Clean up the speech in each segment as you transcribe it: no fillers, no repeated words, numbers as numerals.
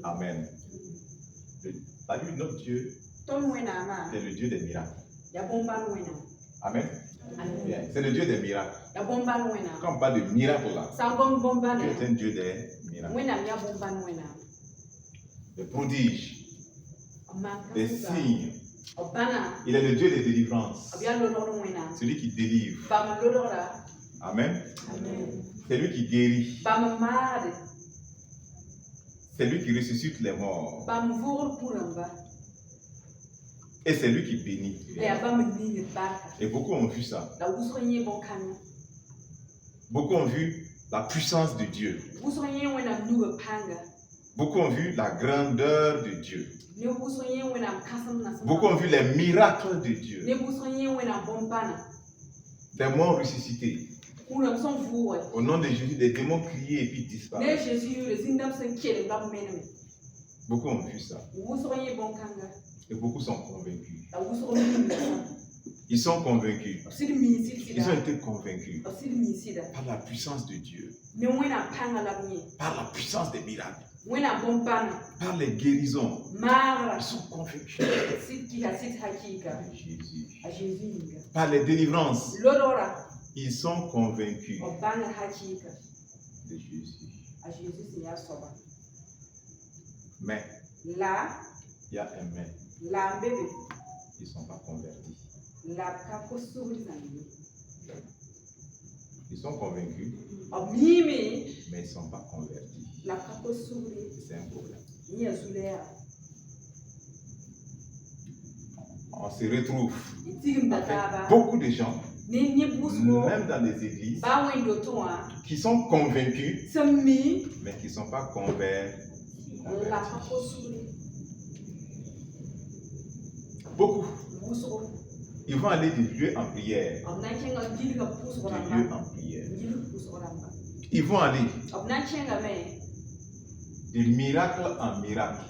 Amen. La Bible, notre Dieu, c'est le Dieu des miracles. Amen. Bien. C'est le Dieu des miracles. Quand on parle de miracles là, Dieu est un Dieu des miracles. Des prodiges, des signes. Il est le Dieu des délivrances. Celui qui délivre. Amen. C'est lui qui guérit. C'est lui qui ressuscite les morts. Et c'est lui qui bénit. Et beaucoup ont vu ça. Beaucoup ont vu la puissance de Dieu. Beaucoup ont vu la grandeur de Dieu. Beaucoup ont vu les miracles de Dieu. Des morts ressuscités. Au nom de Jésus, des démons criaient et puis disparaissent. Beaucoup ont vu ça. Et beaucoup sont convaincus. Ils sont convaincus. Ils ont été convaincus par la puissance de Dieu. Par la puissance des miracles. Par les guérisons. Ils sont convaincus de Jésus. Par les délivrances. Ils sont convaincus de Jésus. Mais il y a un mais. Ils ne sont pas convertis. Ils sont convaincus, mais ils ne sont pas convertis. C'est un problème. On se retrouve avec beaucoup de gens, même dans les églises, qui sont convaincus, mais qui ne sont pas convertis. Beaucoup. Ils vont aller de lieu en prière. De lieu en prière. Ils vont aller de miracle en miracle.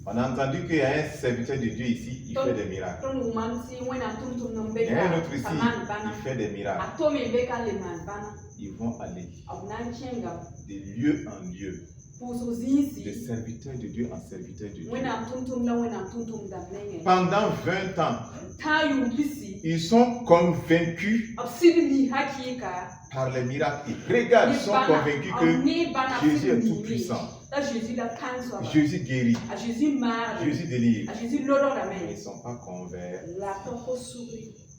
On a entendu qu'il y a un serviteur de Dieu ici, il fait des miracles. Il y a un autre ici, il fait des miracles. Ils vont aller de lieu en lieu. De serviteur de Dieu en serviteur de Dieu. Pendant 20 ans, ils sont convaincus par les miracles. Ils regardent, ils sont convaincus que Jésus est tout puissant. Jésus guérit. Jésus délivre. Ils ne sont pas convertis.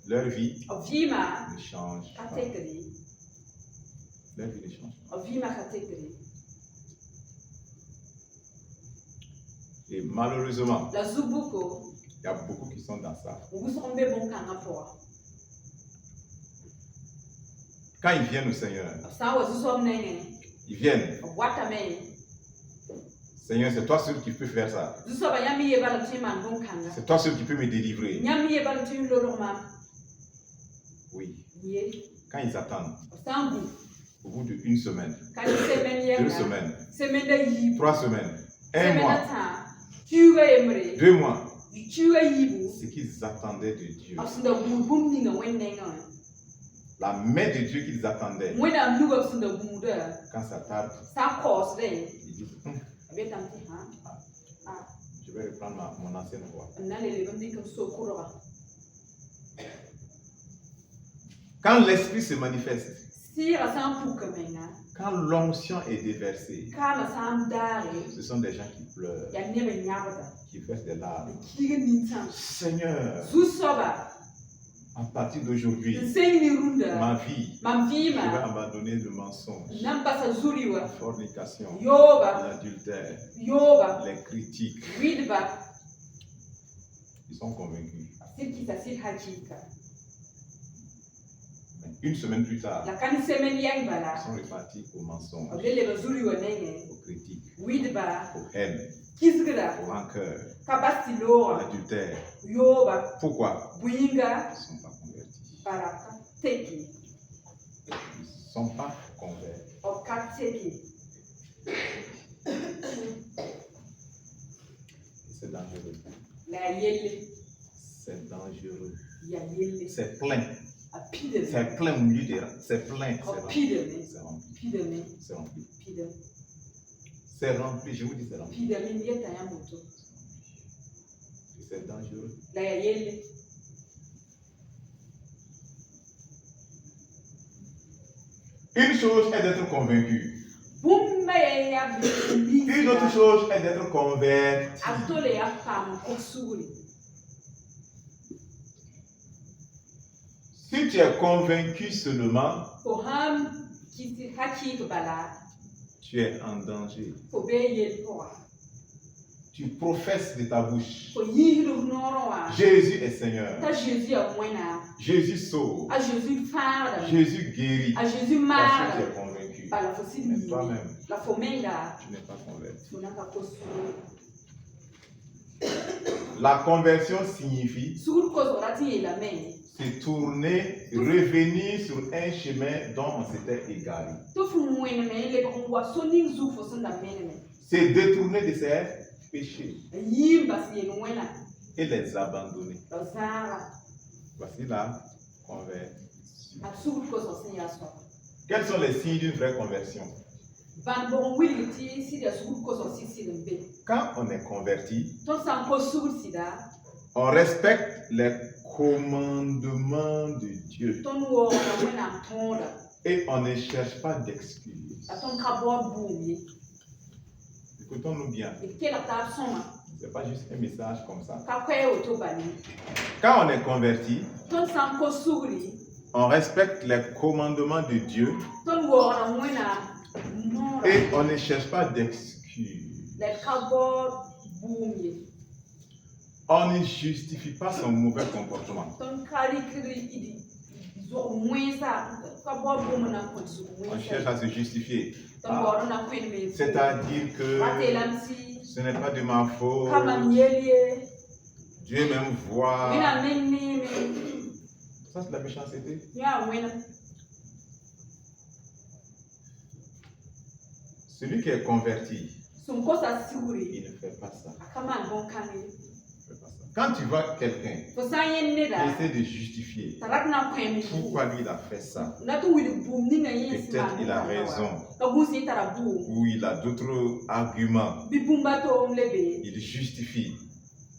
Leur vie ne change pas. Leur vie ne change pas. Et malheureusement, il y a beaucoup qui sont dans ça. Quand ils viennent au Seigneur, ils viennent. Seigneur, c'est toi seul qui peux faire ça. C'est toi seul qui peux me délivrer. Oui. Quand ils attendent, au bout d'une semaine, 2 semaines, 3 semaines, 1 mois, 2 mois, ce qu'ils attendaient de Dieu, la main de Dieu qu'ils attendaient, quand ça tarde, ils disent, je vais reprendre mon ancienne voix. Quand l'esprit se manifeste, quand l'onction est déversée, ce sont des gens qui pleurent, qui versent des larmes. Seigneur, à partir d'aujourd'hui, ma vie, je vais abandonner le mensonge, la fornication, l'adultère, les critiques. Ils sont convaincus. Une semaine plus tard, ils sont repartis au mensonge, aux critiques, aux haines, aux rancœurs, à l'adultère. Pourquoi? Ils ne sont pas convertis. Ils ne sont pas convertis. C'est dangereux. C'est dangereux. C'est plein. C'est plein au milieu des rangs. C'est plein. C'est rempli. C'est rempli. C'est rempli, je vous dis c'est rempli. C'est dangereux. Une chose est d'être convaincu. Une autre chose est d'être converti. Si tu es convaincu seulement, tu es en danger. Tu professes de ta bouche. Jésus est Seigneur. Jésus sauve. Jésus guérit. Parce que tu es convaincu. Mais toi-même, tu n'es pas converti. La conversion signifie se tourner, revenir sur un chemin dont on s'était égaré. Se détourner de ses péchés et les abandonner. Voici la conversion. Quels sont les signes d'une vraie conversion? Quand on est converti, on respecte les commandements de Dieu et on ne cherche pas d'excuses. Écoutons-nous bien. Ce n'est pas juste un message comme ça. Quand on est converti, on respecte les commandements de Dieu et on ne cherche pas d'excuses. On ne justifie pas son mauvais comportement. On cherche à se justifier. C'est-à-dire que ce n'est pas de ma faute. Dieu même voit. Ça, c'est la méchanceté. Celui qui est converti, il ne fait pas ça. Quand tu vois quelqu'un essaie de justifier pourquoi lui il a fait ça, peut-être il a raison ou il a d'autres arguments, il justifie,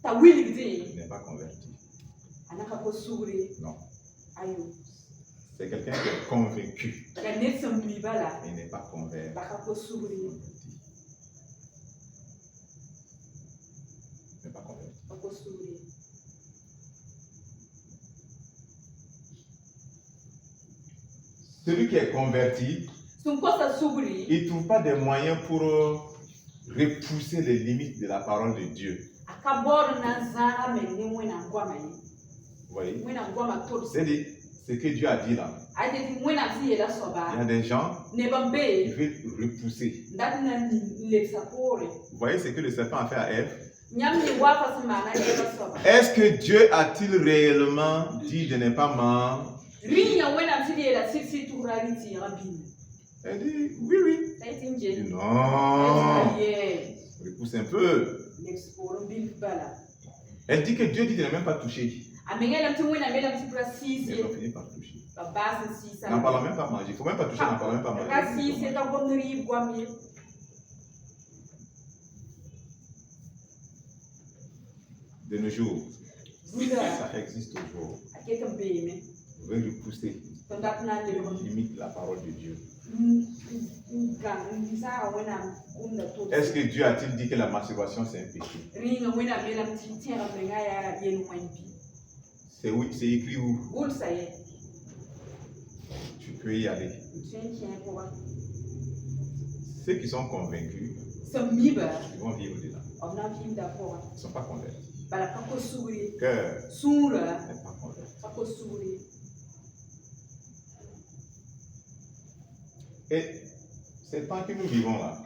il n'est pas converti. Non. C'est quelqu'un qui est convaincu. Il n'est pas converti. Il n'est pas converti. Celui qui est converti, il ne trouve pas des moyens pour repousser les limites de la parole de Dieu. Vous voyez? C'est ce que Dieu a dit là. Il y a des gens qui veulent repousser. Vous voyez ce que le serpent a fait à Ève? Est-ce que Dieu a-t-il réellement dit de ne pas mentir? Elle dit oui, oui. Elle dit non. Repousse un peu. Elle dit que Dieu dit de ne même pas toucher. Mais elle finit par toucher. N'en parlant même pas manger. Il ne faut même pas toucher, n'en parlant même pas manger. De nos jours, ça existe toujours. Vous pouvez repousser les limites de la parole de Dieu. Est-ce que Dieu a-t-il dit que la masturbation c'est un péché? C'est oui, c'est écrit où? Tu peux y aller. Ceux qui sont convaincus, ils vont vivre dedans. Ils ne sont pas convertis. Cœur n'est pas converti. Et c'est temps que nous vivons là.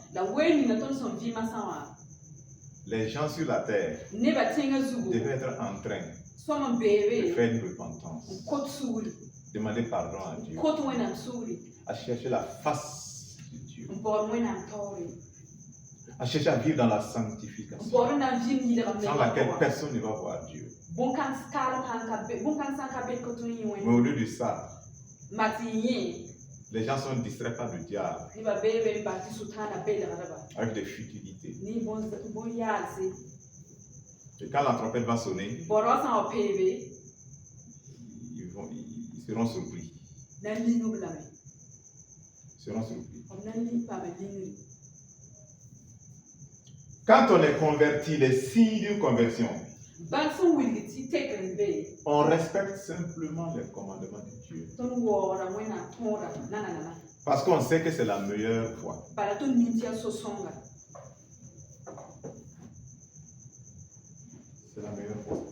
Les gens sur la terre devaient être en train de faire une repentance, demander pardon à Dieu, à chercher la face de Dieu, à chercher à vivre dans la sanctification, sans laquelle personne ne va voir Dieu. Mais au lieu de ça, Les gens sont distraits par le diable avec des futilités. Et quand la trompette va sonner, ils seront surpris. Ils seront surpris. Quand on est converti, les signes d'une conversion, on respecte simplement les commandements de Dieu. Parce qu'on sait que c'est la meilleure voie. C'est la meilleure voie.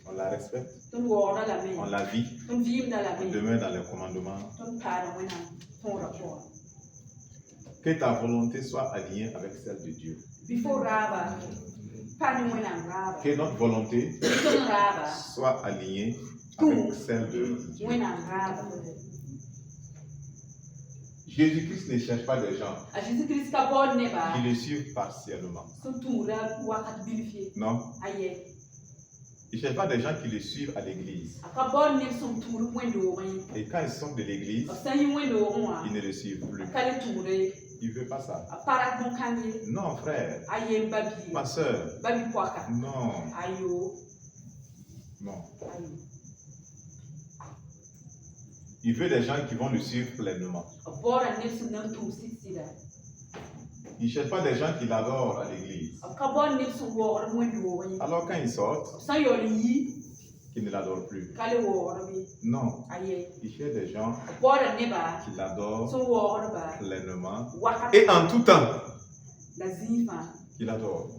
On la respecte. On la vit. On demeure dans les commandements. Que ta volonté soit alignée avec celle de Dieu. Que notre volonté soit alignée avec celle de Dieu. Jésus-Christ ne cherche pas des gens qui le suivent partiellement. Non. Il ne cherche pas des gens qui le suivent à l'église. Et quand ils sont de l'église, ils ne le suivent plus. Il ne veut pas ça. Non, frère. Ma soeur. Non. Non. Il veut des gens qui vont le suivre pleinement. Il ne cherche pas des gens qui l'adorent à l'église. Alors quand ils sortent, ils ne l'adorent plus. Non. Il cherche des gens qui l'adorent pleinement et en tout temps. Qui l'adorent.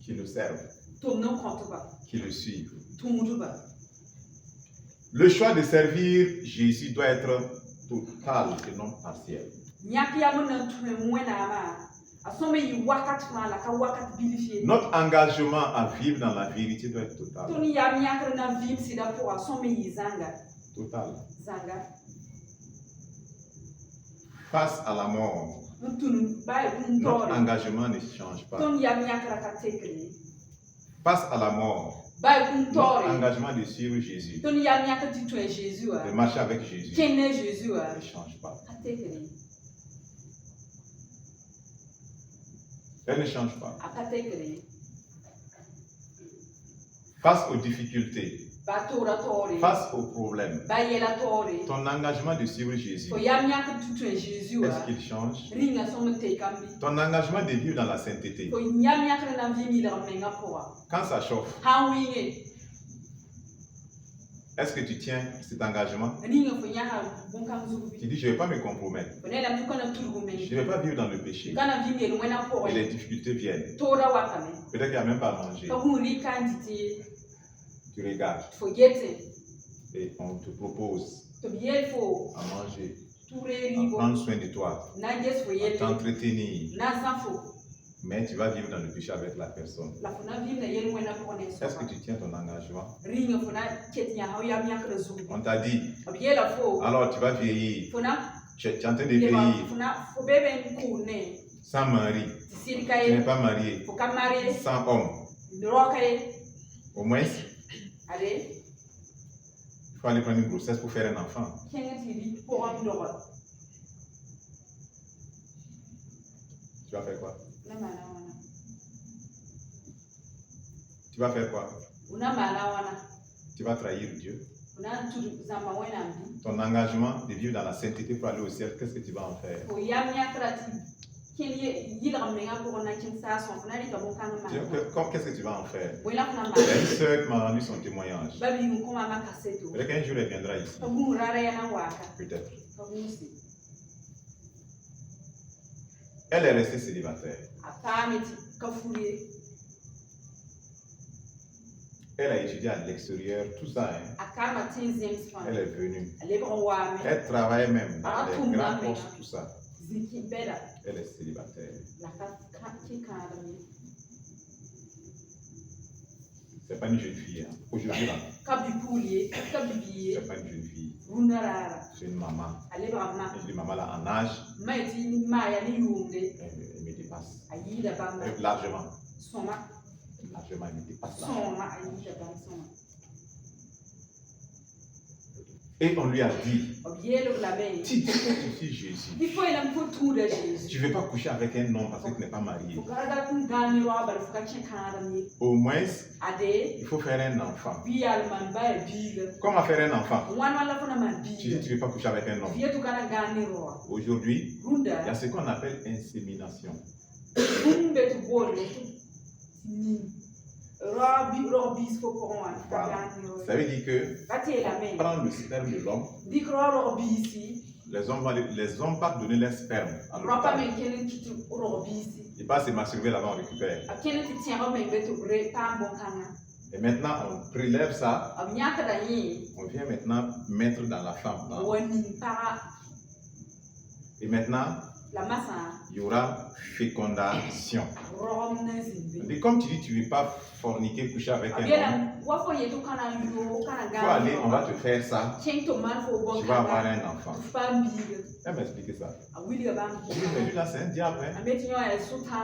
Qui le servent. Qui le suivent. Le choix de servir Jésus doit être total et non partiel. Notre engagement à vivre dans la vérité doit être total. Total. Face à la mort, notre engagement ne change pas. Face à la mort, notre engagement de suivre Jésus, de marcher avec Jésus, ne change pas. Elle ne change pas. Face aux difficultés, face aux problèmes, ton engagement de suivre Jésus, est-ce qu'il change? Ton engagement de vivre dans la sainteté, quand ça chauffe, est-ce que tu tiens cet engagement? Tu dis, je ne vais pas me compromettre. Je ne vais pas vivre dans le péché. Et les difficultés viennent. Peut-être qu'il n'y a même pas à manger. Tu regardes. Et on te propose à manger, à prendre soin de toi, à t'entretenir. Mais tu vas vivre dans le péché avec la personne. Est-ce que tu tiens ton engagement? On t'a dit, alors tu vas vieillir. Tu es en train de vieillir. Sans mari. Tu n'es pas marié. Sans homme. Au moins, il faut aller prendre une grossesse pour faire un enfant. Tu vas faire quoi? Tu vas faire quoi? Tu vas trahir Dieu. Ton engagement de vivre dans la sainteté pour aller au ciel, qu'est-ce que tu vas en faire? Qu'est-ce que tu vas en faire? Il y a une sœur qui m'a rendu son témoignage. Peut-être qu'un jour elle viendra ici. Peut-être. Elle est restée célibataire. Elle a étudié à l'extérieur, tout ça. Hein. Elle est venue. Elle travaille même dans les grands postes, tout ça. Elle est célibataire. C'est pas une jeune fille. Hein. Aujourd'hui, là. C'est pas une jeune fille. C'est une maman. Et une maman là en âge. Elle me dépasse. Largement. Largement, elle me dépasse là. Et on lui a dit, si tu suis Jésus, tu ne veux pas coucher avec un homme parce que tu n'es pas marié. Au moins, il faut faire un enfant. Comment faire un enfant? Tu dis que tu ne veux pas coucher avec un homme. Aujourd'hui, il y a ce qu'on appelle insémination. Voilà. Ça veut dire que prendre le sperme de l'homme, les hommes partent donner leur sperme à l'hôpital. Ils passent se masturber là-bas, on récupère. Et maintenant, on prélève ça. On vient maintenant mettre dans la femme. Et maintenant, il y aura fécondation. Mais comme tu dis, tu ne veux pas forniquer, coucher avec un homme, il faut aller, on va te faire ça, tu vas avoir un enfant. Elle m'a expliqué ça. Oui, mais lui là, c'est un diable. Hein?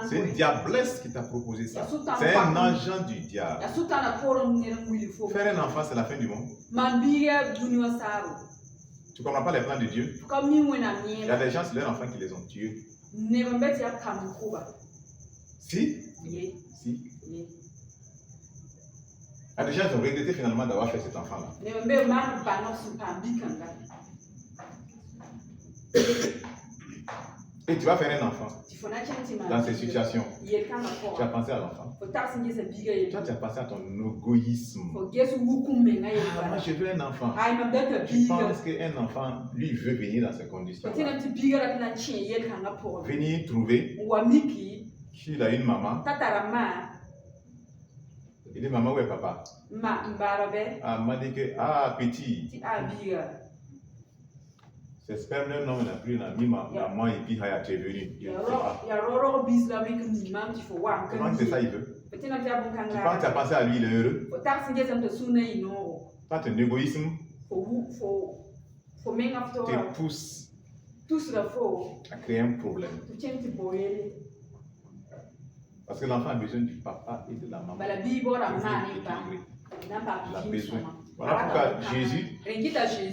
C'est une diablesse qui t'a proposé ça. C'est un agent du diable. Faire un enfant, c'est la fin du monde. Tu ne comprends pas les plans de Dieu? Il y a des gens, c'est leurs enfants qui les ont tués. Si? Si. Il y a des gens qui ont regretté finalement d'avoir fait cet enfant-là. Et tu vas faire un enfant. Dans ces situations, tu as pensé à l'enfant. Toi, tu as pensé à ton égoïsme. Moi, je veux un enfant. Tu penses qu'un enfant, lui, veut venir dans ces conditions. Venir trouver qu'il a une maman. Il dit, maman, où est papa? Ah, m'a dit que, petit. C'est sperme, non, on a pris la maman et puis tu es venu. Comment c'est ça, il veut? Tu penses que tu as pensé à lui, il est heureux? Pas ton égoïsme te pousse à créer un problème. Parce que l'enfant a besoin du papa et de la maman. Il a besoin. Voilà pourquoi Jésus,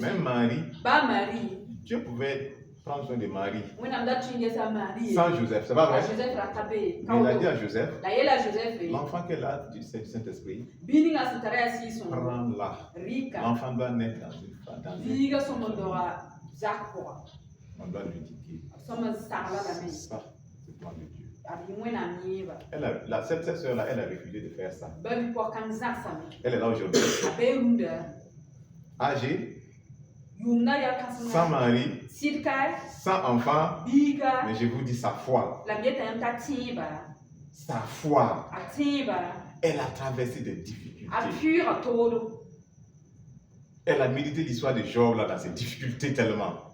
même Marie, Dieu pouvait prendre soin de Marie sans Joseph, c'est pas vrai? Mais il a dit à Joseph, l'enfant qu'elle a du Saint-Esprit, prends-la. L'enfant doit naître dans une on doit l'éduquer. Ça, c'est le plan de Dieu. Cette soeur-là, elle a refusé de faire ça. Elle est là aujourd'hui. Âgée, sans mari, sans enfant, mais je vous dis sa foi. Sa foi, elle a traversé des difficultés. Elle a médité l'histoire de Job là, dans ses difficultés tellement.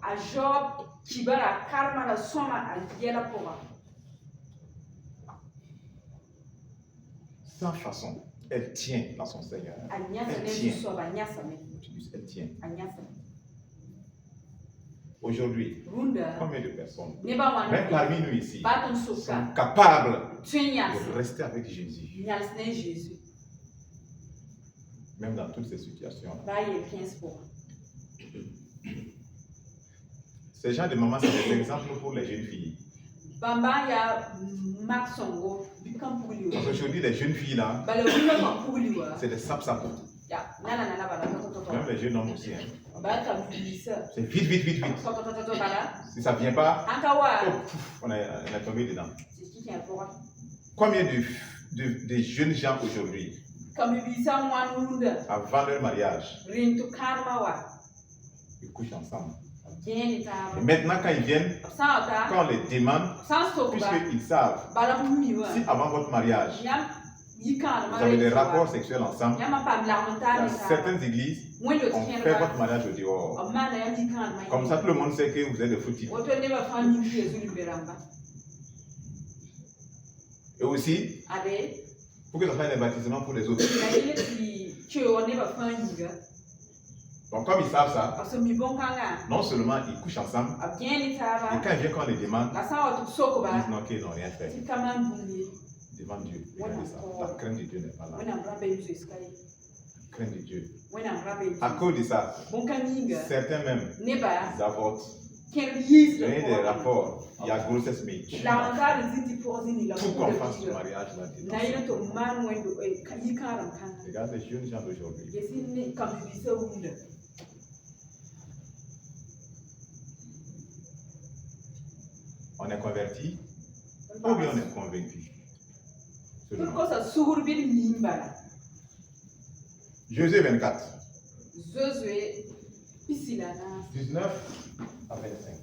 Sans façon, elle tient dans son Seigneur. Elle tient. Aujourd'hui, combien de personnes, même parmi nous ici, sont capables de rester avec Jésus? Même dans toutes ces situations. Ces gens de mamans, c'est des exemples pour les jeunes filles. Parce qu'aujourd'hui, les jeunes filles là, c'est des sap-sap. Même les jeunes hommes aussi. Hein. C'est vite. Si ça ne vient pas, on est tombé dedans. Combien de jeunes gens aujourd'hui, avant leur mariage, ils couchent ensemble? Et maintenant, quand ils viennent, quand on les demande, puisqu'ils savent, si avant votre mariage, vous avez des rapports sexuels ensemble, dans certaines églises, on fait votre mariage au dehors. Comme ça, tout le monde sait que vous êtes des foutus. Et aussi, pour que ça fasse un baptisement pour les autres. Donc, comme ils savent ça, non seulement ils couchent ensemble, et quand ils viennent, quand on les demande, ils disent non, qu'ils n'ont rien fait. Devant Dieu, regardez ça. La crainte de Dieu n'est pas là. La crainte crainte de Dieu. À cause de ça, certains même, ils avortent. Il y a des rapports, il y a grossesse, mais pour qu'on fasse le mariage là. Regarde les jeunes gens d'aujourd'hui. On est converti ou bien on est convaincu? Josué 24. 19 à 25.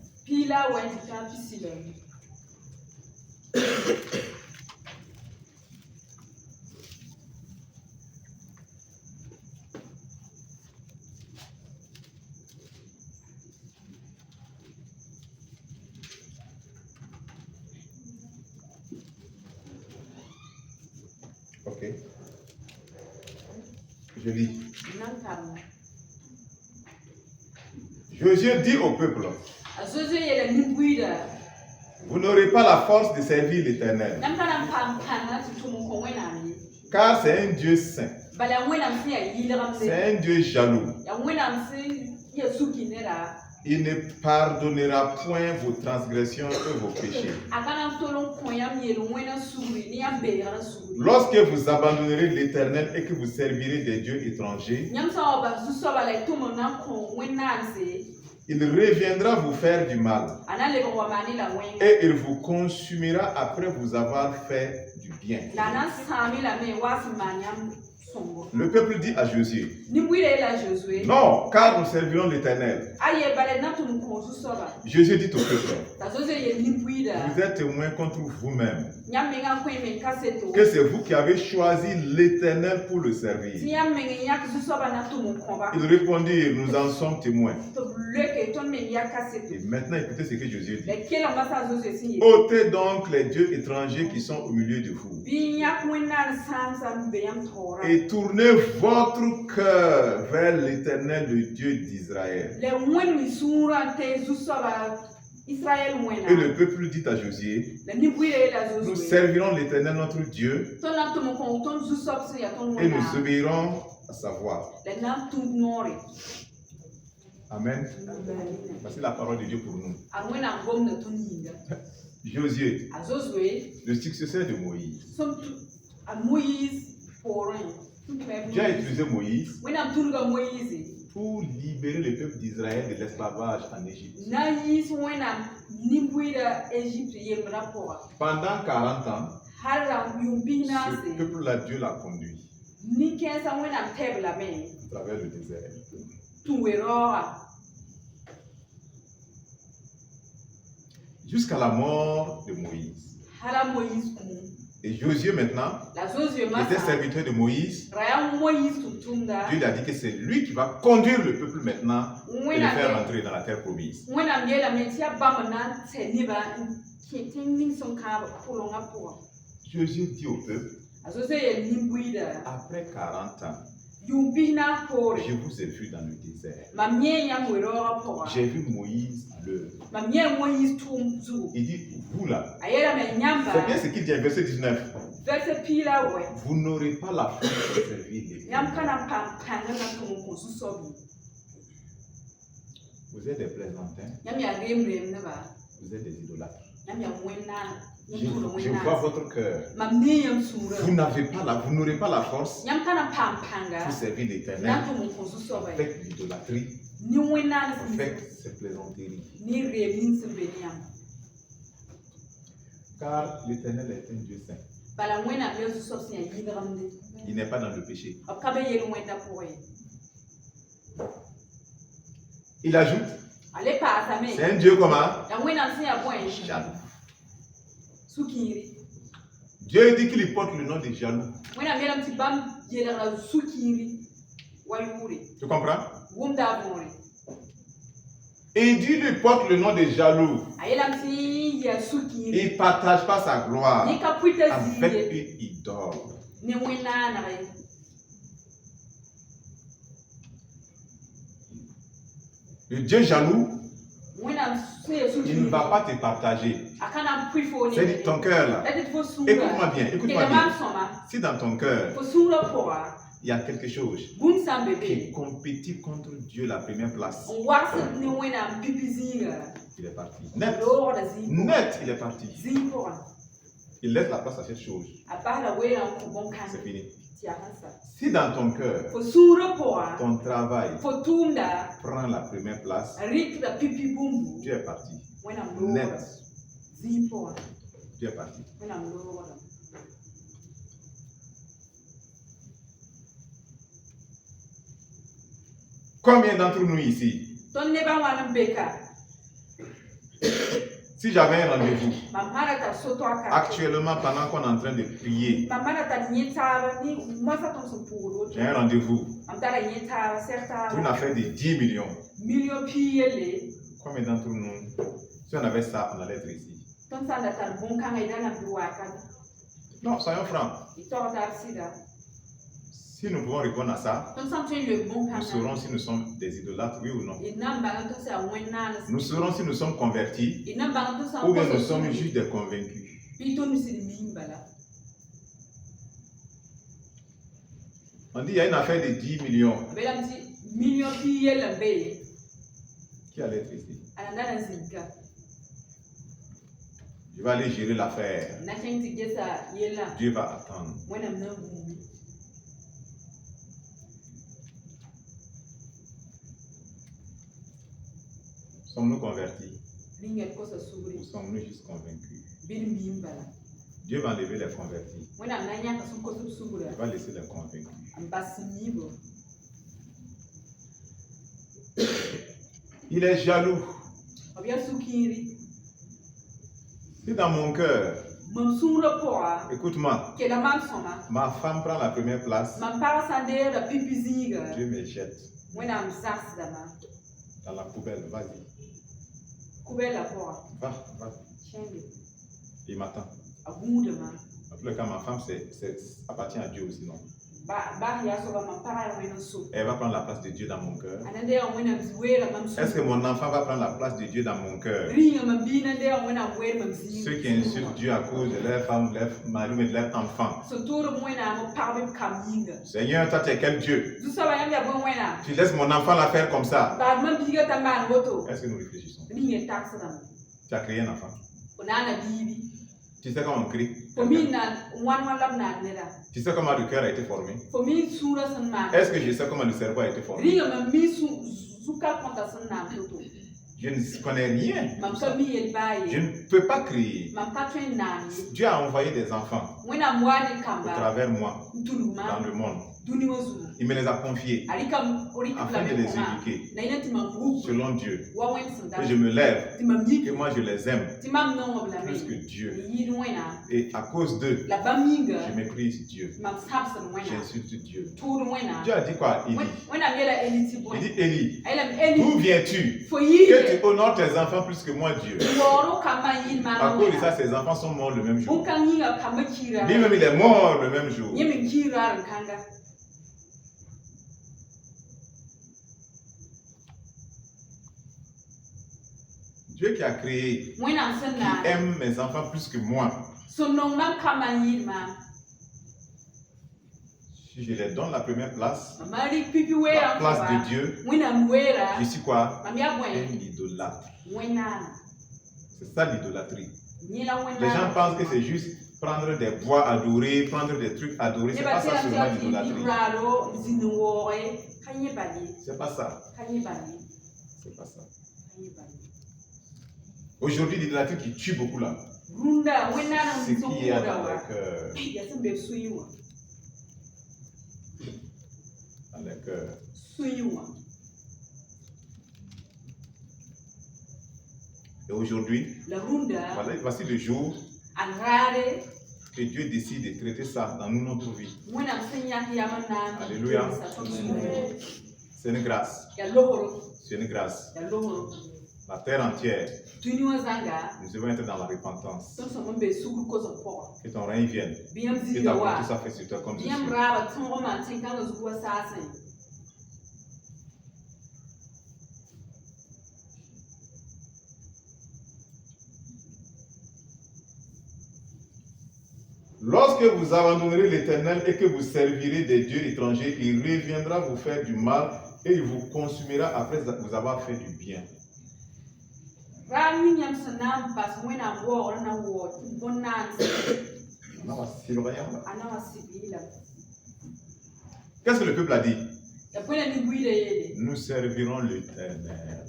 Ok. Je lis. Josué dit au peuple, vous n'aurez pas la force de servir l'Éternel, car c'est un Dieu saint, c'est un Dieu jaloux. Il ne pardonnera point vos transgressions et vos péchés. Lorsque vous abandonnerez l'Éternel et que vous servirez des dieux étrangers, il reviendra vous faire du mal et il vous consumera après vous avoir fait du bien. Le peuple dit à Josué, non, car nous servirons l'Éternel. Josué dit au peuple, vous êtes témoins contre vous-même que c'est vous qui avez choisi l'Éternel pour le servir. Ils répondirent, nous en sommes témoins. Et maintenant, écoutez ce que Josué dit. Ôtez donc les dieux étrangers qui sont au milieu de vous. Et tournez votre cœur vers l'Éternel, le Dieu d'Israël. Et le peuple dit à Josué, nous servirons l'Éternel notre Dieu et nous obéirons à sa voix. Amen. Voici la parole de Dieu pour nous. Josué, le successeur de Moïse. Dieu a utilisé Moïse pour libérer le peuple d'Israël de l'esclavage en Égypte. Pendant 40 ans, ce peuple-là, Dieu l'a conduit à travers le désert. Jusqu'à la mort de Moïse. Et Josué maintenant, était serviteur de Moïse. Dieu lui a dit que c'est lui qui va conduire le peuple maintenant et le faire entrer dans la terre promise. Josué dit au peuple, après 40 ans, je vous ai vu dans le désert. J'ai vu Moïse le. Il dit, vous là, c'est bien ce qu'il dit, verset 19. Vous n'aurez pas la force de servir l'Éternel. Vous êtes des plaisantins. Vous êtes des idolâtres. Je vois votre cœur. Vous n'aurez pas la force pour servir l'Éternel avec l'idolâtrie, avec ces plaisanteries. Car l'Éternel est un Dieu saint. Il n'est pas dans le péché. Il ajoute, c'est un Dieu comment? Jaloux. Dieu dit qu'il porte le nom de jaloux. Tu comprends? Et Dieu lui porte le nom de jaloux. Il ne partage pas sa gloire avec une idole. Le Dieu jaloux, il ne va pas te partager. C'est ton cœur là. Écoute-moi bien, écoute-moi bien. Si dans ton cœur, il y a quelque chose qui compétit contre Dieu la première place. Il est parti. Net. Net, il est parti. Il laisse la place à cette chose. C'est fini. Si dans ton cœur, ton travail prend la première place, Dieu est parti. Net. Dieu est parti. Combien d'entre nous ici, si j'avais un rendez-vous, actuellement pendant qu'on est en train de prier, j'ai un rendez-vous pour une affaire de 10 millions. Combien d'entre nous, si on avait ça, on allait être ici? Non, soyons francs. Si nous pouvons répondre à ça, nous saurons si nous sommes des idolâtres, oui ou non. Nous saurons si nous sommes convertis ou bien nous sommes juste des convaincus. On dit qu'il y a une affaire de 10 millions. Qui allait être ici? Je vais aller gérer l'affaire. Dieu va attendre. Sommes-nous convertis? Ou sommes-nous juste convaincus? Dieu va enlever les convertis. Il va laisser les convaincus. Il est jaloux. Si dans mon cœur, écoute-moi, ma femme prend la première place, Dieu me jette dans la poubelle. Vas-y. Va. Il m'attend. En tout cas, ma femme appartient à Dieu aussi, non? Elle va prendre la place de Dieu dans mon cœur. Est-ce que mon enfant va prendre la place de Dieu dans mon cœur? Ceux qui insultent Dieu à cause de leur femme, leur mari ou de leur enfant. Seigneur, toi tu es quel Dieu? Tu laisses mon enfant la faire comme ça. Est-ce que nous réfléchissons? Tu as créé un enfant. Tu sais comment on crie? Tu sais comment le cœur a été formé? Est-ce que je sais comment le cerveau a été formé? Je ne connais rien. Je ne peux pas créer. Dieu a envoyé des enfants au travers moi dans le monde. Il me les a confiés afin de les éduquer selon Dieu. Que je me lève, que moi je les aime plus que Dieu. Et à cause d'eux, je méprise Dieu. J'insulte Dieu. Dieu a dit quoi? Il dit Élie, d'où viens-tu que tu honores tes enfants plus que moi, Dieu? À cause de ça, ses enfants sont morts le même jour. Lui-même, il est mort le même jour. Dieu qui a créé, qui aime mes enfants plus que moi. Si je les donne la première place, la place de Dieu, je suis quoi? Un idolâtre. C'est ça l'idolâtrie. Les gens pensent que c'est juste prendre des voix adorées, prendre des trucs adorés. C'est pas ça seulement l'idolâtrie. C'est pas ça. C'est pas ça. Aujourd'hui, l'idolâtrie qui tue beaucoup là, c'est qui est dans le cœur. Dans le cœur. Et aujourd'hui, voici le jour que Dieu décide de traiter ça dans notre vie. Alléluia. C'est une grâce. C'est une grâce. La terre entière, nous devons être dans la repentance. Que ton règne vienne. Que ta volonté soit faite sur toi comme sur Lorsque vous abandonnerez l'Éternel et que vous servirez des dieux étrangers, il reviendra vous faire du mal et il vous consumera après vous avoir fait du bien. Qu'est-ce que le peuple a dit? Nous servirons l'Éternel.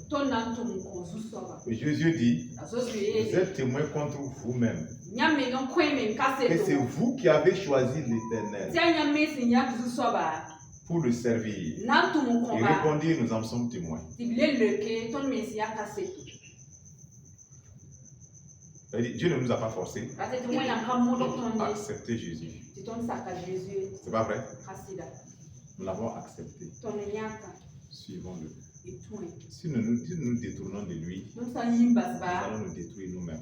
Et Jésus dit, vous êtes témoins contre vous-même. Et c'est vous qui avez choisi l'Éternel pour le servir. Il répondit, nous en sommes témoins. Dieu ne nous a pas forcés à accepter Jésus. C'est pas vrai? Nous l'avons accepté. Suivons-le. Si nous nous détournons de lui, nous allons nous détruire nous-mêmes.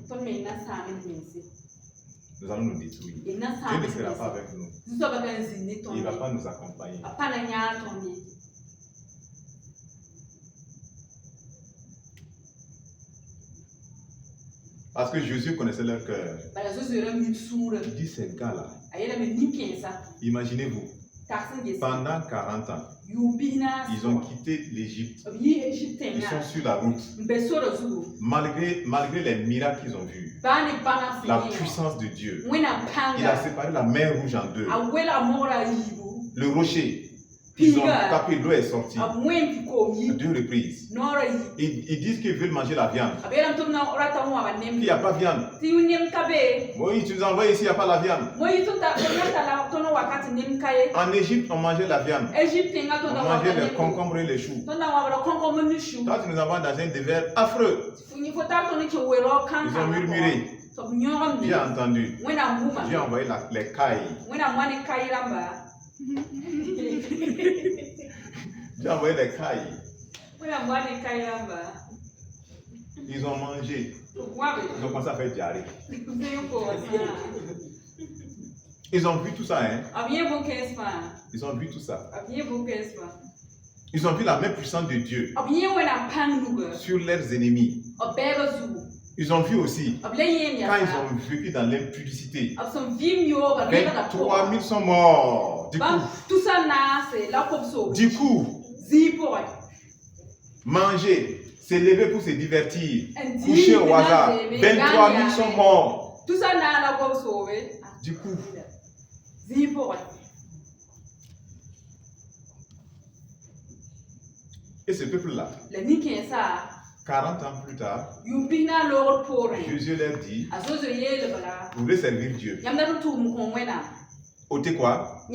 Nous allons nous détruire. Dieu ne sera pas avec nous. Il ne va pas nous accompagner. Parce que Jésus connaissait leur cœur. Il dit ces gars-là, imaginez-vous, pendant 40 ans, ils ont quitté l'Égypte. Ils sont sur la route. Malgré les miracles qu'ils ont vus, la puissance de Dieu, il a séparé la mer Rouge en deux. Le rocher, ils ont tapé, l'eau est sortie à 2 reprises. Ils disent qu'ils veulent manger la viande. Il n'y a pas de viande. Oui, tu nous envoies ici, il n'y a pas la viande. En Égypte, on mangeait la viande. On mangeait les concombres et les choux. Toi, tu nous envoies dans un désert affreux. Ils ont murmuré. Dieu a entendu. Dieu a envoyé les cailles. Dieu a envoyé les cailles. Ils ont mangé. Ils ont commencé à faire diarrhée. Ils ont vu tout ça, hein? Ils ont vu tout ça. Ils ont vu la main puissante de Dieu sur leurs ennemis. Ils ont vu aussi, quand ils ont vécu dans l'impudicité, 23 000 sont morts. Du coup, manger, se lever pour se divertir, coucher au hasard, 23 000 sont morts. Du coup, et ce peuple-là, 40 ans plus tard, Jésus leur dit, vous voulez servir Dieu. Ôtez quoi?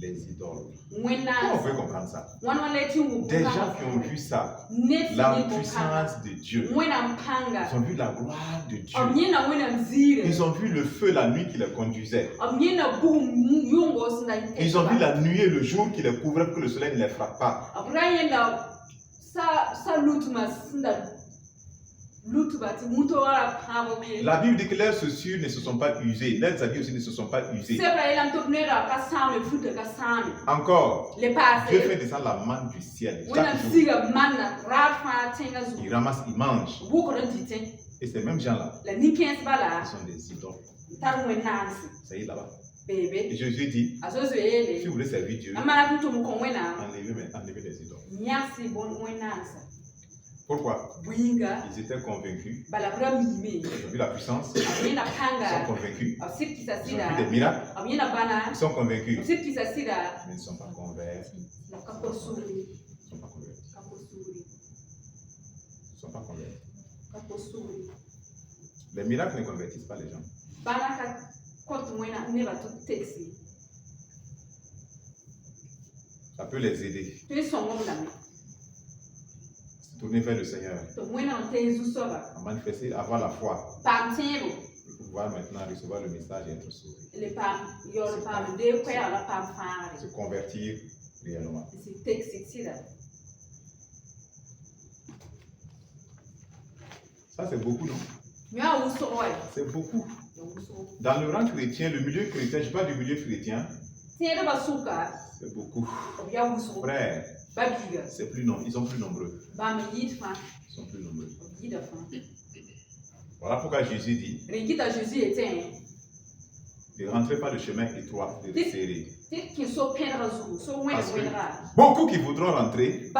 Les idoles. Comment on peut comprendre ça? Des gens qui ont vu ça, la puissance de Dieu, ils ont vu la gloire de Dieu, ils ont vu le feu la nuit qui les conduisait, ils ont vu la nuit et le jour qui les couvrait pour que le soleil ne les frappe pas. La Bible dit que leurs chaussures ne se sont pas usées, leurs habits aussi ne se sont pas usés. Encore, Dieu fait descendre la manne du ciel chaque jour. Il ramasse, il mange. Et ces mêmes gens-là, ils sont des idoles. Ça y est là-bas. Et Jésus dit, si vous voulez servir Dieu, enlevez les idoles. Pourquoi? Ils étaient convaincus. Ils ont vu la puissance. Ils sont convaincus. Ils ont vu des miracles. Ils sont convaincus. Mais ils ne sont pas convertis. Ils ne sont pas convertis. Ils ne sont pas convertis. Les miracles ne convertissent pas les gens. Ça peut les aider. Tourner vers le Seigneur. À manifester, avoir la foi. Pour pouvoir maintenant recevoir le message et être sauvé. Se convertir réellement. Ça, c'est beaucoup, non? C'est beaucoup. Dans le rang chrétien, le milieu chrétien, je parle du milieu chrétien, c'est beaucoup. Frère, c'est plus nombreux. Ils sont plus nombreux. Ils sont plus nombreux. Voilà pourquoi Jésus dit, Ne rentrez pas le chemin étroit, de serré. Parce que beaucoup qui voudront rentrer,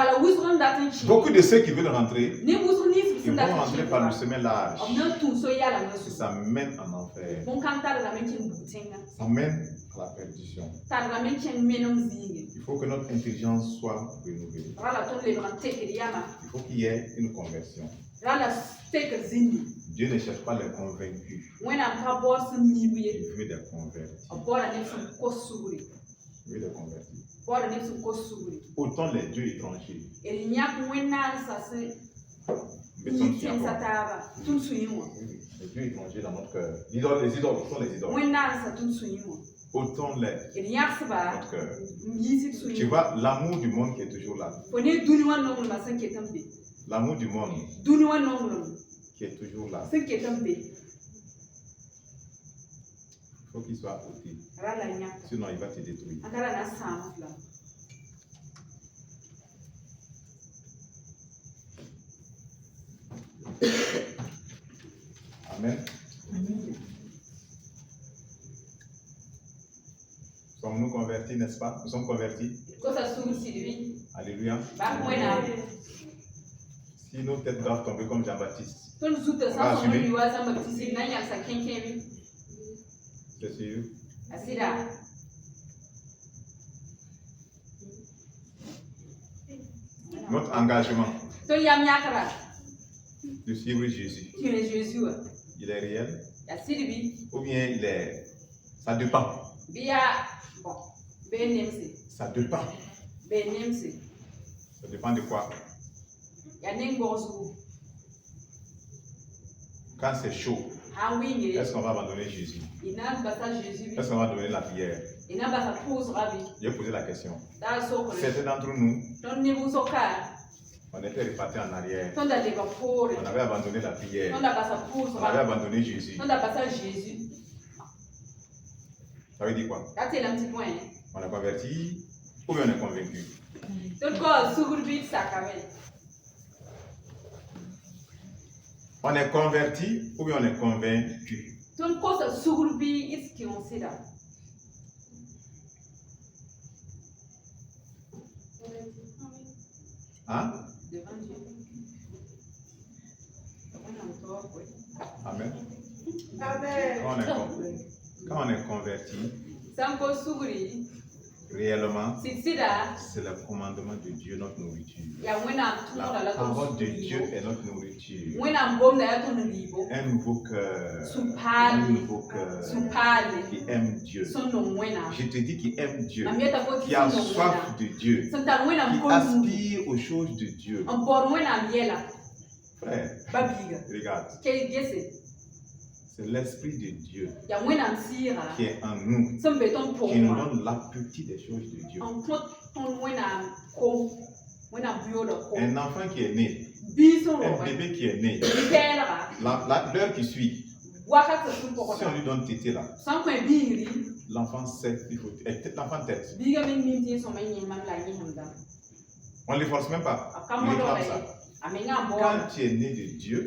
beaucoup de ceux qui veulent rentrer, ils vont rentrer par le chemin large. Et ça mène en enfer. Ça mène à la perdition. Il faut que notre intelligence soit renouvelée. Il faut qu'il y ait une conversion. Dieu ne cherche pas les convaincus. Il veut des convertis. Il veut des convertis. Autant les dieux étrangers. Les dieux étrangers dans notre cœur. Les idoles sont les idoles. Autant les notre cœur. Tu vois, l'amour du monde qui est toujours là. L'amour du monde qui est toujours là. Il faut qu'il soit ôté. Sinon, il va te détruire. Amen. Sommes-nous convertis, n'est-ce pas? Nous sommes convertis. Alléluia. Si nos têtes doivent tomber comme Jean-Baptiste, on va assumer. C'est sûr. Notre engagement de suivre Jésus, il est réel ou bien il est... Ça dépend. Ça dépend. Ça dépend de quoi? Quand c'est chaud, est-ce qu'on va abandonner Jésus? Est-ce qu'on va abandonner la prière? J'ai posé la question. Certains d'entre nous, on était repartis en arrière. On avait abandonné la prière. On avait abandonné Jésus. Ça veut dire quoi? On est converti ou bien on est convaincu? On est converti ou bien on est convaincu? Hein? Amen. Quand on est converti, réellement, c'est le commandement de Dieu, notre nourriture. La parole de Dieu est notre nourriture. Un nouveau cœur. Un nouveau cœur qui aime Dieu. Je te dis qu'il aime Dieu, qui a soif de Dieu, qui aspire aux choses de Dieu. Frère, regarde. C'est l'Esprit de Dieu qui est en nous, qui nous donne l'appétit des choses de Dieu. Un enfant qui est né, un bébé qui est né, l'heure qui suit, si on lui donne tété là, l'enfant sait, l'enfant tête. On ne les force même pas, il réclame ça. Quand tu es né de Dieu,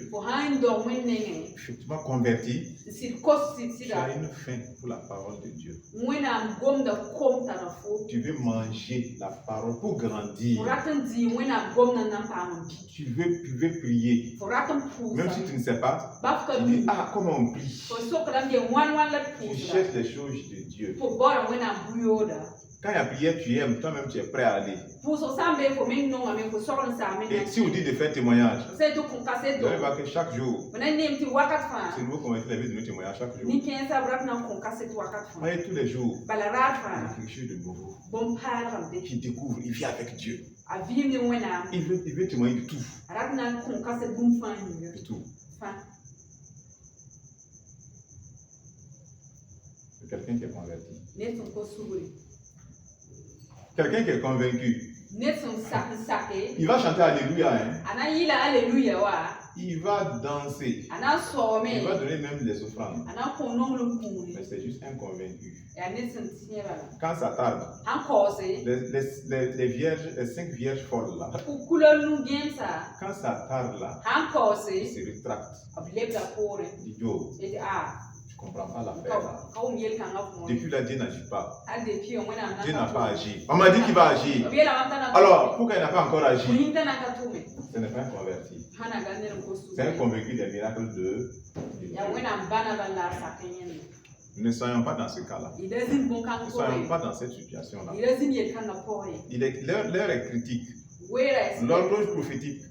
effectivement converti, tu as une faim pour la parole de Dieu. Tu veux manger la parole pour grandir. Tu veux prier. Même si tu ne sais pas, tu dis, ah, comment on prie? Tu cherches les choses de Dieu. Quand il y a prière, tu aimes, toi-même tu es prêt à aller. Et si vous dites de faire témoignage, vous allez voir que chaque jour, c'est nouveau qu'on va faire de témoignage chaque jour. Et tous les jours, il y a quelque chose de nouveau. Qui découvre, il vit avec Dieu. Il veut témoigner de tout. De tout. C'est quelqu'un qui est converti. Quelqu'un qui est convaincu, il va chanter Alléluia. Hein? Il va danser. Il va donner même des offrandes. Mais c'est juste un convaincu. Quand ça tarde, les vierges, les 5 vierges folles là, quand ça tarde là, ils se rétractent. Ils disent, oh, tu ne comprends pas l'affaire. Depuis là, Dieu n'agit pas. Dieu n'a pas agi. On m'a dit qu'il va agir. Alors, pourquoi il n'a pas encore agi? Ce n'est pas un converti. C'est un convaincu des miracles de Dieu. Ne soyons pas dans ce cas-là. Ne soyons pas dans cette situation-là. L'heure est critique. L'horloge prophétique.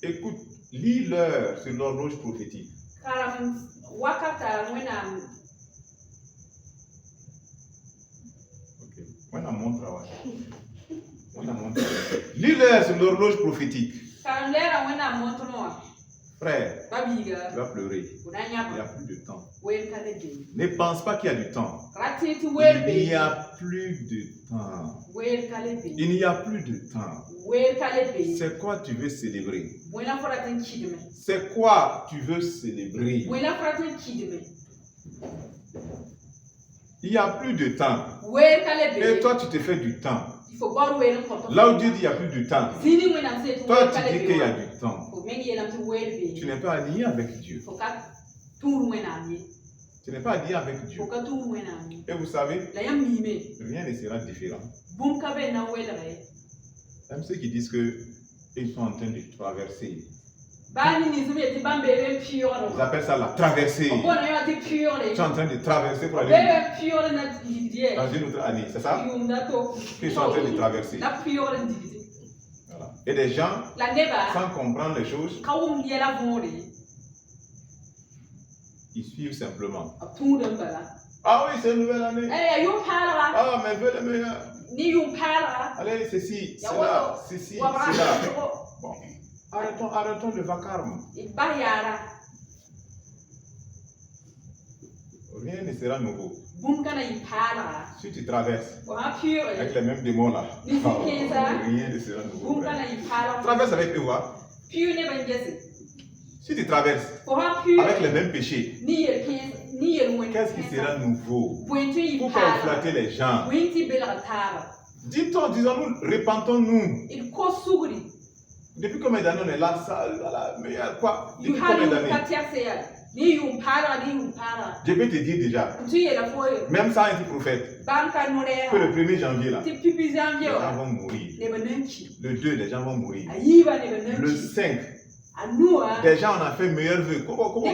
Écoute, lis-leur sur l'horloge prophétique. Lis-leur sur l'horloge prophétique. Frère, tu vas pleurer. Il n'y a plus de temps. Ne pense pas qu'il y a du temps. Il n'y a plus de temps. Il n'y a plus de temps. C'est quoi tu veux célébrer? C'est quoi tu veux célébrer? Il n'y a plus de temps. Et toi, tu te fais du temps. Là où Dieu dit qu'il n'y a plus de temps, toi, tu dis qu'il y a du temps. Tu n'es pas aligné avec Dieu. Tu n'es pas aligné avec Dieu. Et vous savez, rien ne sera différent. Même ceux qui disent qu'ils sont en train de traverser. Ils appellent ça la traversée. Tu es en train de traverser pour aller dans une autre année, c'est ça? Ils sont en train de traverser. Voilà. Et des gens, sans comprendre les choses, ils suivent simplement. Ah oui, c'est une nouvelle année. Ah, mais veux le meilleur. Allez, ceci, cela, ceci, cela. Bon. Arrêtons le vacarme. Rien ne sera nouveau. Si tu traverses avec les mêmes démons là, rien ne sera nouveau. Traverse avec eux, voir. Si tu traverses avec les mêmes péchés, qu'est-ce qui sera nouveau? Pourquoi flatter les gens? Disons-nous, repentons-nous. Depuis combien d'années on est là, ça, mais quoi? Depuis combien d'années? Je peux te dire déjà, même sans être prophète, que le 1er janvier là, les gens vont mourir. Le 2, les gens vont mourir. Le 5, des gens en ont fait meilleur vœu. Vont mourir.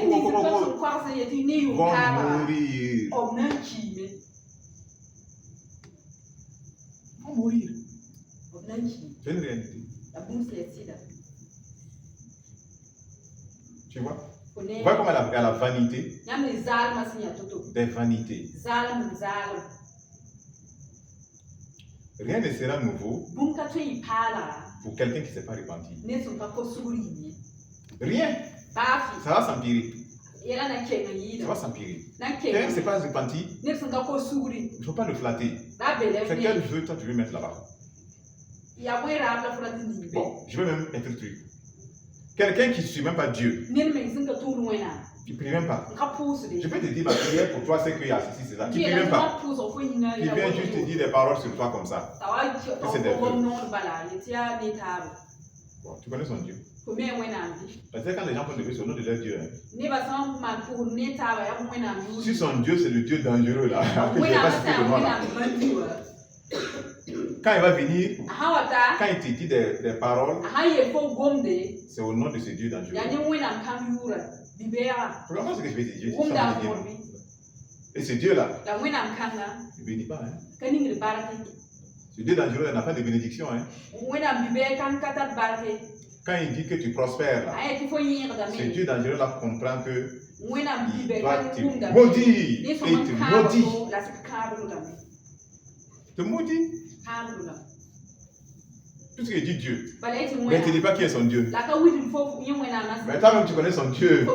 Vont mourir. C'est une réalité. Tu vois? Vous voyez comment elle a la vanité? Des vanités. Rien ne sera nouveau pour quelqu'un qui ne s'est pas repenti. Rien. Ça va s'empirer. Ça va s'empirer. Quelqu'un qui ne s'est pas repenti, il ne faut pas le flatter. C'est quel vœu toi tu veux mettre là-bas? Bon, je vais même être truc. Quelqu'un qui ne suit même pas Dieu, qui ne prie même pas. Je peux te dire, ma prière pour toi, c'est qu'il y a ceci, c'est ça. Tu ne pries même pas. Il vient juste te dire des paroles sur toi comme ça. C'est des vœux. Bon, tu connais son Dieu. Parce que quand les gens font des vœux sur le nom de leur Dieu, si son Dieu c'est le Dieu dangereux là, quand il va venir, quand il te dit des paroles, c'est au nom de ce Dieu dangereux. Regarde ce que je vais te dire. Et ce Dieu-là, il ne bénit pas. Hein? Ce Dieu dangereux n'a pas de bénédiction. Hein? Quand il dit que tu prospères, là, ce Dieu dangereux-là comprend que il doit te maudire et te maudit. Te maudit. Tout ce que dit Dieu. Mais tu ne dis pas qui est son Dieu. Mais toi-même tu connais son Dieu.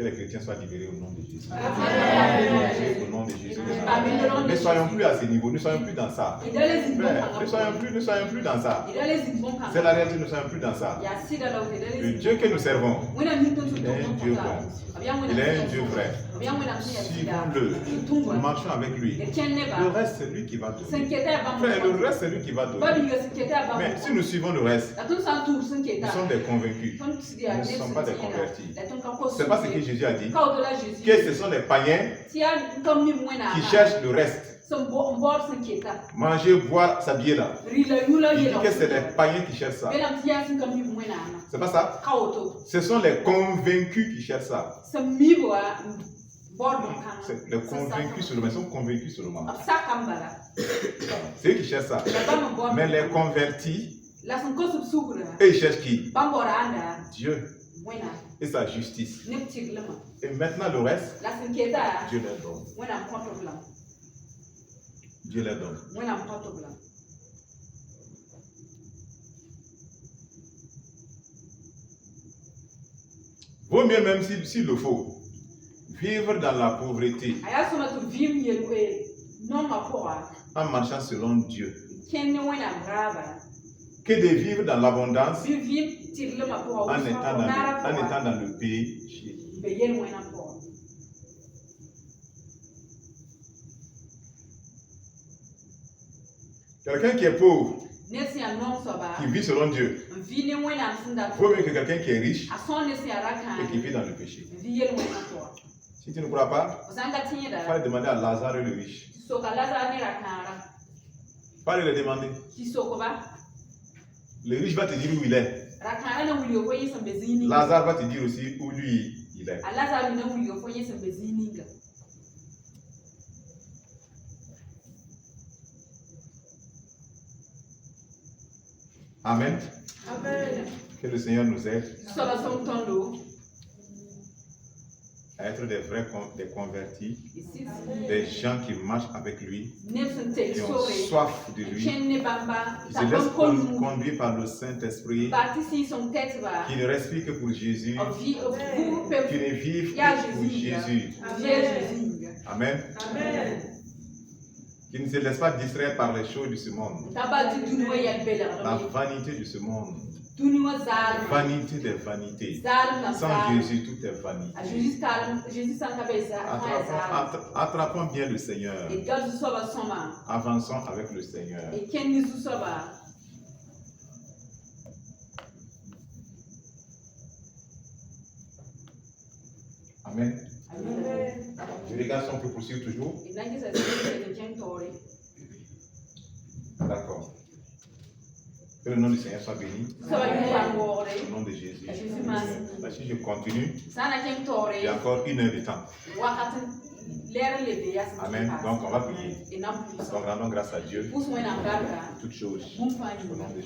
Que les chrétiens soient libérés au nom de Jésus. Au nom de Jésus. Ne soyons plus à ce niveau, ne soyons plus dans ça. Ne soyons plus dans ça. C'est la réalité, ne soyons plus dans ça. Le Dieu que nous servons, il est un Dieu bon. Il est un Dieu vrai. Suivons-le. Marchons avec lui. Le reste, c'est lui qui va donner. Frère, le reste, c'est lui qui va donner. Mais si nous suivons le reste, nous sommes des convaincus. Nous ne sommes pas des convertis. C'est pas ce que Jésus a dit. Que ce sont les païens qui cherchent le reste. Manger, boire, s'habiller là. Il dit que c'est les païens qui cherchent ça. C'est pas ça? Ce sont les convaincus qui cherchent ça. Les convaincus seulement, ils sont convaincus seulement. C'est eux qui cherchent ça. Mais les convertis, eux ils cherchent qui? Dieu et sa justice. Et maintenant le reste, Dieu les donne. Dieu les donne. Vaut mieux même s'il le faut, vivre dans la pauvreté en marchant selon Dieu que de vivre dans l'abondance en étant dans le péché. Quelqu'un qui est pauvre, qui vit selon Dieu, vaut mieux que quelqu'un qui est riche et qui vit dans le péché. Si tu ne crois pas, il faut demander à Lazare le riche. Pas le demander. Le riche va te dire où il est. Lazare va te dire aussi où lui il est. Amen. Amen. Que le Seigneur nous aide à être des vrais convertis, des gens qui marchent avec lui, qui ont soif de lui, qui se laissent conduire par le Saint-Esprit, qui ne respirent que pour Jésus, qui ne vivent que pour Jésus. Amen. Amen. Qui ne se laissent pas distraire par les choses de ce monde, la vanité de ce monde. Vanité des vanités. Sans Jésus, tout est vanité. Attrapons bien le Seigneur. Avançons avec le Seigneur. Amen. Je regarde si on peut poursuivre toujours. D'accord. Que le nom du Seigneur soit béni. Au nom de Jésus. Si je continue, il y a encore 1 heure de temps. Amen. Donc on va prier. Donc rendons grâce à Dieu. Toutes choses. Au nom de Jésus.